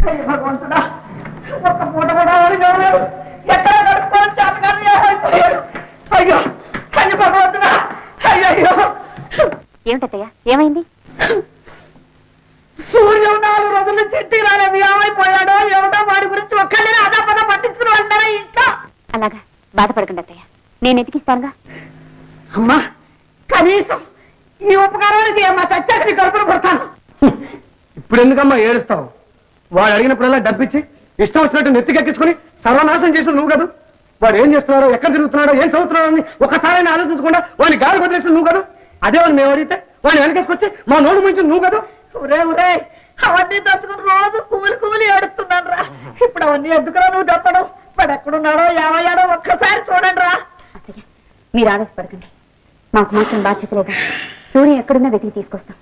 భగవంతుడా, ఒక్క పూట కూడా అడగలేదు, ఎక్కడ గడుపుకోవాలి చేతగానే అయిపోయాడు. అయ్యో అయ్యో భగవంతుడా, అయ్యో. ఏమిటయ్యా, ఏమైంది? సూర్యం 4 రోజుల నుంచి ఇంటికి రాలేదు, ఏమైపోయాడో ఏమిటో. వాడి గురించి ఒక్కళ్ళని అదాపద పట్టించుకుని వెళ్తారా ఇంట్లో? అలాగా బాధపడకండి అత్తయ్య, నేను ఎతికిస్తానుగా. అమ్మా, కనీసం ఈ ఉపకారానికి మా చచ్చాకని కడుపును కొడతాను. ఇప్పుడు ఎందుకమ్మా ఏడుస్తావు? వాడు అడిగినప్పుడల్లా డబ్బిచ్చి ఇష్టం వచ్చినట్టు నెత్తికెక్కించుకుని సర్వనాశనం చేసిన నువ్వు కదా. వాడు ఏం చేస్తున్నాడో, ఎక్కడ తిరుగుతున్నాడో, ఏం చదువుతున్నాడో అని ఒకసారైనా ఆలోచించకుండా వాడిని గాలి వదిలేసిన నువ్వు కదా. అదే వాడిని మేము అడిగితే వాడిని వెనకేసుకొచ్చి మా నోడు ముంచి నువ్వు కదా. ఒరే అవన్నీ తచ్చుకుని రోజు కుమిలి ఏడుస్తున్నాను రా. ఇప్పుడు అవన్నీ ఎందుకురా నువ్వు చెప్పడం? వాడు ఎక్కడున్నాడో ఏమయ్యాడో ఒక్కసారి చూడండి రా. అత్తయ్య, మీరు ఆవేశపడకండి, మాకు మాత్రం బాధ్యత లేదా? సూర్య ఎక్కడున్నా వెతికి తీసుకొస్తాం.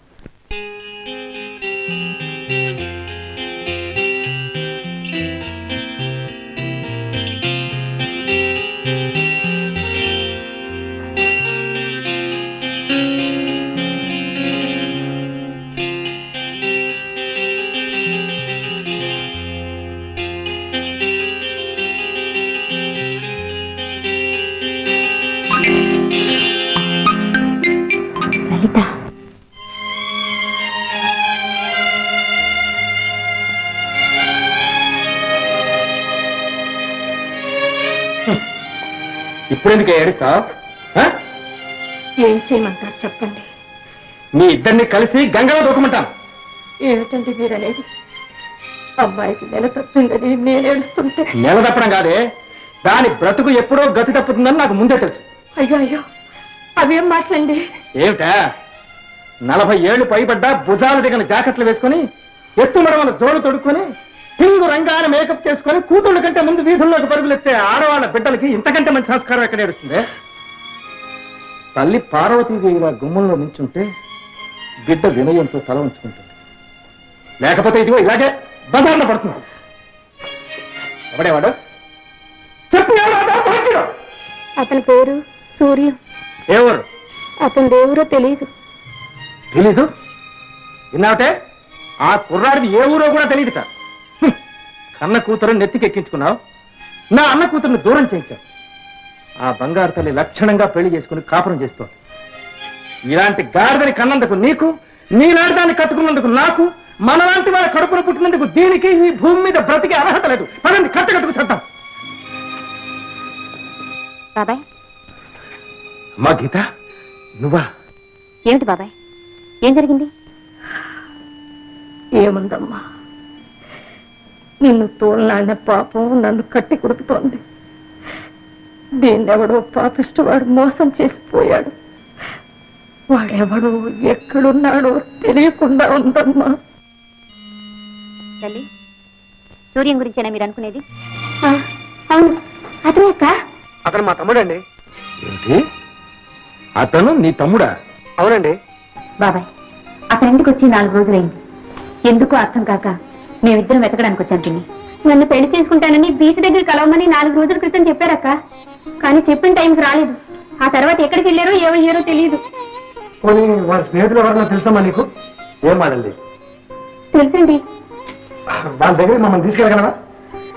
లలిత, ఇప్పుడెందుకు ఏడుస్తావు? ఏం చేయమంటారు చెప్పండి? మీ ఇద్దరిని కలిసి గంగలో దూకమంటాను. ఏమిటండి మీరు అనేది? అమ్మాయికి నెల తప్పిందని నేను ఏడుస్తుంటే? నెల తప్పడం కాదే, దాని బ్రతుకు ఎప్పుడో గతి తప్పుతుందని నాకు ముందే తెలుసు. అయ్యో అవేం మాట్లాడండి. ఏమిటా, 40 ఏళ్లు పైబడ్డా భుజాలు దిగిన జాకెట్లు వేసుకుని ఎత్తు మడమల జోడు తొడుక్కొని హింగు రంగాన మేకప్ చేసుకుని కూతుళ్ళ కంటే ముందు వీధుల్లోకి పరుగులెత్తే ఆడవాళ్ళ బిడ్డలకి ఇంతకంటే మంచి సంస్కారం ఎక్కడ ఏడుస్తుంది? తల్లి పార్వతీదేవిగా గుమ్మంలో నించుంటే బిడ్డ వినయంతో తల ఉంచుకుంటుంది. లేకపోతే ఇదిగో ఇలాగే బజార్లో పడుతుంది. ఎవడేవాడు? చెప్పు. అతని పేరు సూర్యం. ఎవరు? అతని దేవురో తెలియదు. తెలీదు? విన్నావటే, ఆ కుర్రాడిది ఏ ఊరో కూడా తెలియదుట. కన్న కూతురు నెత్తికెక్కించుకున్నావు, నా అన్న కూతురుని దూరం చేయించావు. ఆ బంగారు తల్లి లక్షణంగా పెళ్లి చేసుకుని కాపురం చేస్తోంది. ఇలాంటి గాడిదని కన్నందుకు నీకు, నీలాంటి దాన్ని కట్టుకున్నందుకు నాకు, మనలాంటి వాళ్ళ కడుపున పుట్టినందుకు దీనికి ఈ భూమి మీద బ్రతికే అర్హత లేదు. పదండి, కట్టుకట్టుకు చేద్దాం. బాబాయ్. అమ్మా గీత, నువ్వా? ఏమిటి బాబాయ్, ఏం జరిగింది? ఏముందమ్మా, నిన్ను తోలనాడిన పాపం నన్ను కట్టి కొడుకుతోంది. దీన్నెవడో పాపిష్టివాడు మోసం చేసిపోయాడు. వాడెవడో ఎక్కడున్నాడో తెలియకుండా ఉందమ్మా. తల్లి, సూర్యం గురించేనా మీరు అనుకునేది? అవును, అతనే అక్క. అతను మా తమ్ముడండి. ఏంటి, అతను నీ తమ్ముడా? అవునండి. బాబాయ్, అతని ఇంటికి వచ్చి 4 రోజులైంది. ఎందుకో అర్థం కాక మేమిద్దరం వెతకడానికి వచ్చాను పిన్ని. నన్ను పెళ్లి చేసుకుంటానని బీచ్ దగ్గర కలవమని 4 రోజుల క్రితం చెప్పారక్క. కానీ చెప్పిన టైంకి రాలేదు. ఆ తర్వాత ఎక్కడికి వెళ్ళారో ఏమయ్యారో తెలియదు. వాళ్ళ స్నేహితులు ఎవరన్నా తెలుసమ్మా నీకు? ఏం మాడండి? తెలుసండి. వాళ్ళ దగ్గర మమ్మల్ని తీసుకెళ్ళగలవా?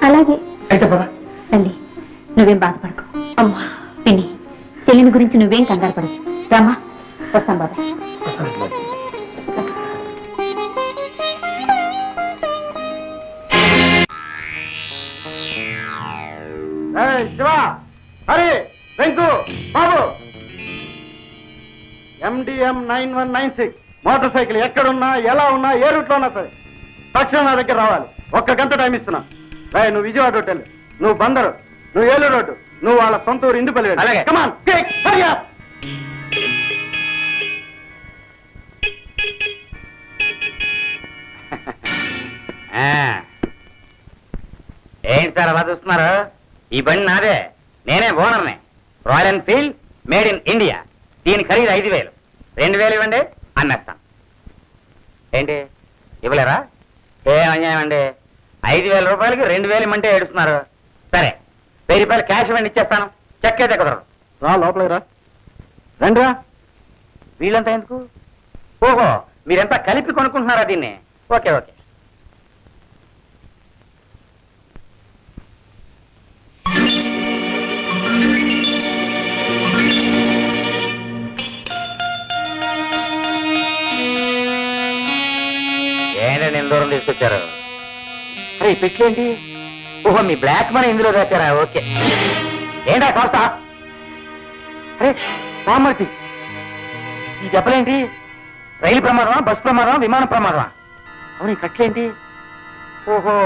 అలాగే. అయితే పద. తల్లి, నువ్వేం బాధపడకు. అమ్మా పిన్ని, చెల్లిని గురించి నువ్వేం కంగారు పడకు. రామా, వస్తాం బాబాయ్. శివ, హరి, వెంకు, బాబు, MDM 9196 మోటార్ సైకిల్ ఎక్కడున్నా, ఎలా ఉన్నా, ఏ రూట్లో ఉన్నా సరే తక్షణం నా దగ్గర రావాలి. 1 గంట టైం ఇస్తున్నా. నువ్వు విజయవాడ రోడ్ వెళ్ళు, నువ్వు బందరు, నువ్వు ఏలూరు రోడ్డు, నువ్వు వాళ్ళ సొంత ఊరు ఇందుపల్లి వెళ్ళు. Come on, quick, hurry up. ఏంటి సార్ అలా చూస్తున్నారు? ఈ బండి నాదే, నేనే ఓనర్ని. Royal Enfield, made in India. దీని ఖరీదు 5,000. 2,000 ఇవ్వండి, అమ్మేస్తాను. ఏంటి ఇవ్వలేరా? ఏం అన్యాయం అండి, 5,000 రూపాయలకి 2,000 ఇమ్మంటే ఏడుస్తున్నారు. సరే, 1000 రూపాయలు క్యాష్ ఇవ్వండి, ఇచ్చేస్తాను. చెక్ అయితే కుదరదు. రా లోపలికి రా. రండిరా. వీళ్ళంతా ఎందుకు? ఓహో, మీరంతా కలిపి కొనుక్కుంటున్నారా దీన్ని? Okay okay. ఈ పెట్లేంటి? ఓహో, మీ బ్లాక్ మనీ ఇందులో దాచారా? ఓకే. ఏంటా కోస్తా? అరే బామ్మర్తి, ఈ దెబ్బలేంటి? రైలు ప్రమాదమా, బస్ ప్రమాదమా, విమాన ప్రమాదమా? అవును, ఈ కట్లేంటి? ఓహో,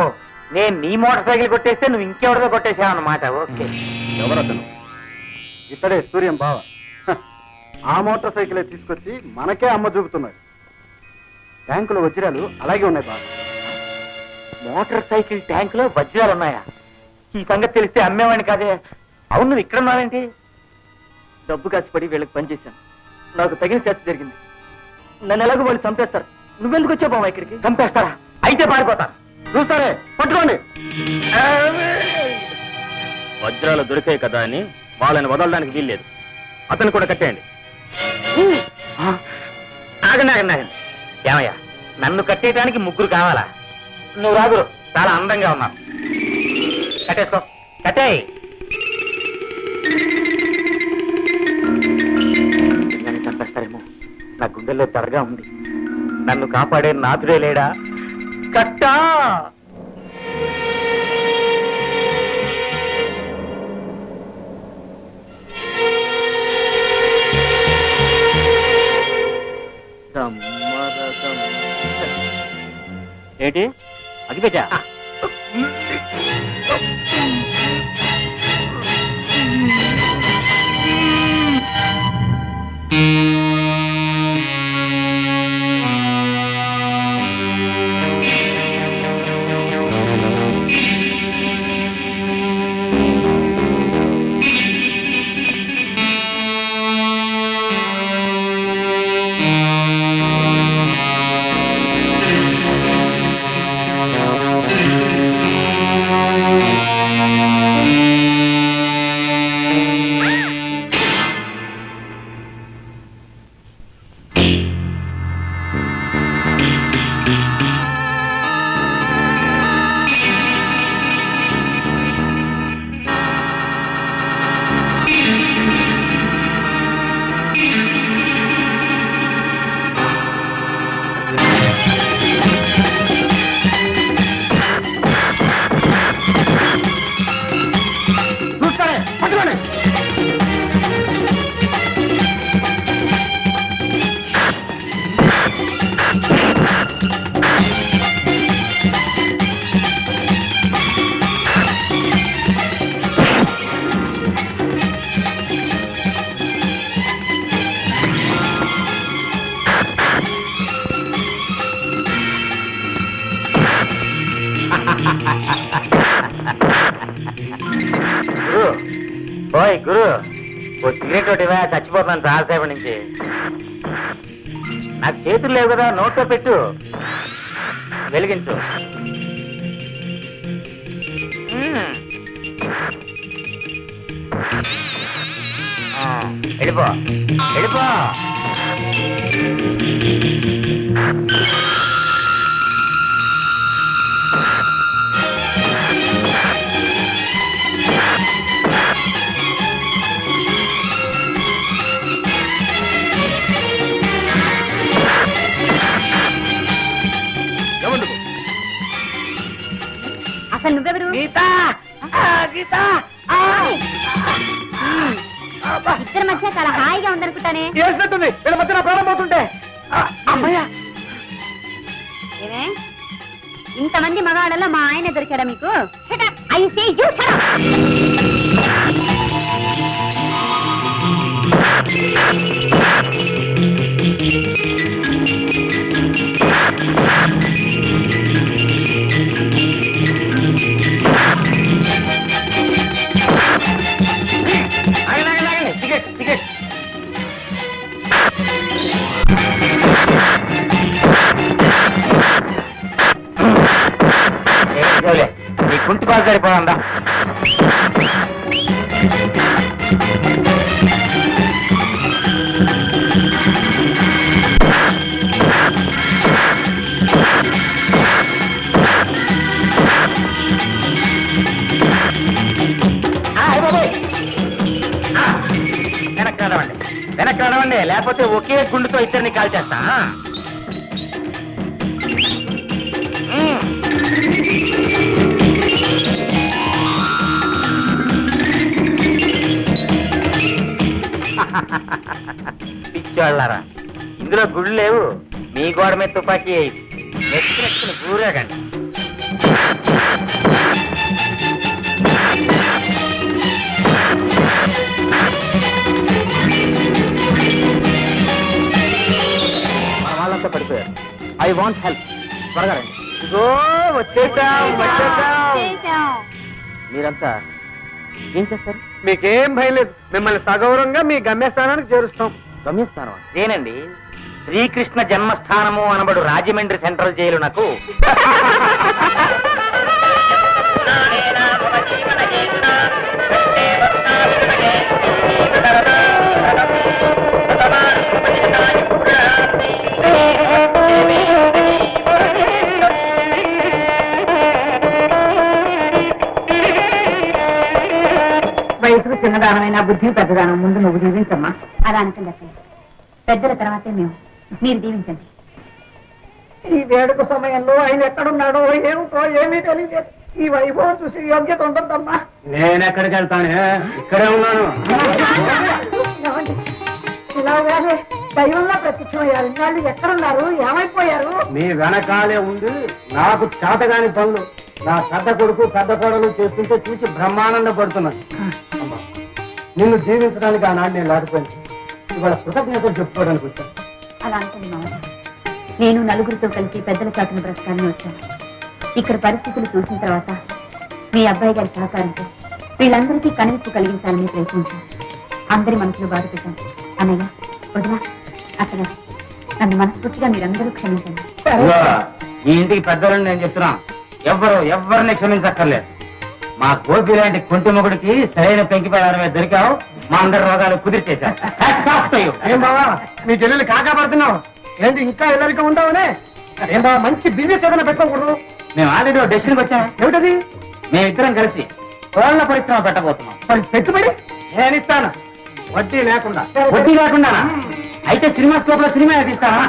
నేను నీ మోటార్ సైకిల్ కొట్టేస్తే నువ్వు ఇంకెవరిదో కొట్టేసావు అన్నమాట. ఓకే. ఎవరతను? ఇతడే సూర్యం బావ. ఆ మోటార్ సైకిలే తీసుకొచ్చి మనకే అమ్మ చూపుతున్నాడు. ట్యాంకులో వజ్రాలు అలాగే ఉన్నాయి బావ. మోటార్ సైకిల్ ట్యాంకులో వజ్రాలు ఉన్నాయా? ఈ సంగతి తెలిస్తే అమ్మేవాడిని కాదే. అవును, నువ్వు ఇక్కడ ఉన్నావేంటి? డబ్బు కాసిపడి వీళ్ళకి పనిచేశాను. నాకు తగిన శాస్తి జరిగింది. నన్ను ఎలాగో వాళ్ళు చంపేస్తారు. నువ్వెందుకు వచ్చావు బావ ఇక్కడికి? చంపేస్తారా? అయితే పారిపోతా. చూస్తారే, పట్టుకోండి. వజ్రాలు దొరికాయి కదా అని వాళ్ళని వదలడానికి వీల్లేదు. అతను కూడా కట్టేయండి. ఆగండి ఆగండి ఆగండి. ఏమయ్యా, నన్ను కట్టేయడానికి ముగ్గురు కావాలా? నువ్వు రాగురు, చాలా అందంగా ఉన్నావు. కట్టేసుకో, కట్టేయ్. నన్ను చంపేస్తారేమో, నా గుండెల్లో తరగా ఉంది. నన్ను కాపాడే నాథుడే లేడా? కట్టా. ఏంటి అగిపెట్టా? గురు, ఓయ్ గురు, ఓ సిగరెట్ ఒకటివా, చచ్చిపోతున్నాను చాలాసేపటి నుంచి. నాకు చేతులు లేవు కదా, నోట్లో పెట్టు, వెలిగించు. వెళ్ళిపో వెళ్ళిపో. అసలు నువ్వెవరు? గీత, గీత. ఇద్దరి మధ్య చాలా హాయిగా ఉందనుకుంటానే. చేసినట్టుంది, వీళ్ళ మధ్య నా ప్రాణం పోతుంటే. అమ్మయ్యా, ఏమే, ఇంతమంది మగవాళ్ళలో మా ఆయన దొరికాడా మీకు? I say you shut up. Ticket ticket. నీ కుంటి బాగా సరిపోదా? వెనక్కి నడవండి, వెనక్కి నడవండి, లేకపోతే ఒకే గుండుతో ఇద్దరిని కాల్ చేస్తా. పిచ్చోళ్ళారా, ఇందులో గుళ్ళు లేవు. మీ గోడ మీద తుపాకీ వేయి, నెత్తిన ఊరేగండి. మా వాళ్ళంతా పడిపోయారు. I want help. త్వరగా రండి. ఇదిగో వచ్చేసాం. మీరంతా ఏం చేస్తారు? మీకేం భయం లేదు, మిమ్మల్ని సగౌరవంగా మీ గమ్యస్థానానికి చేరుస్తాం. గమ్యస్థానం. అదేనండి, శ్రీకృష్ణ జన్మస్థానము అనబడు రాజమండ్రి సెంట్రల్ జైలునకు వయసుకు చిన్నదానమైన బుద్ధి పెద్దదానం, ముందు నువ్వు దీవించమ్మా. అలా అనకండి అక్కయ్య, పెద్దల తర్వాతే మేము. మీరు దీవించండి. ఈ వేడుక సమయంలో ఆయన ఎక్కడున్నాడో ఏమిటో ఏమీ తెలియదు. ఈ వైభవం చూసి యోగ్యత ఉంటుందమ్మా. నేను ఎక్కడికి వెళ్తాను? ఇక్కడే ఉన్నాను. ఏమండి? ఇలాగానే దైవంలో ప్రత్యక్షమయ్యారు. వాళ్ళు ఎక్కడున్నారు, ఏమైపోయారు? మీ వెనకాలే ఉంది నాకు చేతగాని పనులు. నా పెద్ద కొడుకు పెద్ద కోడలు చేస్తుంటే చూసి బ్రహ్మానంద పడుతున్నాను. అమ్మా, నిన్ను జీవించడానికి ఆనాడు నేను లేకపోయాను. ఇవాళ కృతజ్ఞతలు చెప్పుకోవడానికి వచ్చాను. అలా అనుకోండి మామయ్య, నేను నలుగురితో కలిసి పెద్దల చాటును బ్రతకాలని వచ్చాను. ఇక్కడ పరిస్థితులు చూసిన తర్వాత మీ అబ్బాయి గారి సహకారంతో వీళ్ళందరికీ కనువిప్పు కలిగించాలని ప్రయత్నించాను. అందరి మనసులో బాధ పెట్టాను. అన్నయ్య, వదినా, అసలు నన్ను మనస్ఫూర్తిగా మీరందరూ క్షమించండి. ఇదిగో, ఈ ఇంటికి పెద్దలను నేను చెప్తున్నా, ఎవరిని క్షమించక్కర్లేదు. మా గోపి లాంటి కుంటి మొగుడికి సరైన పెంకి పడారమే దొరికావు. మా అందరి రోగాలు కుదిర్చేశావు. ఏం బావా మీ చెల్లెలు కాకాపడుతున్నావు? ఏంటి ఇంకా ఇల్లరిక ఉంటావనే? ఏం బావా మంచి బిజినెస్ ఏదైనా పెట్టకూడదు? మేము ఆల్రెడీ డెసిషన్కి వచ్చాము. ఏమిటది? మేమిద్దరం కలిసి కోళ్ల పరిశ్రమ పెట్టబోతున్నాం. మరి పెట్టుబడి నేను ఇస్తాను, వడ్డీ లేకుండా. వడ్డీ లేకుండా అయితే సినిమా స్కోప్ లో సినిమా తీస్తానా?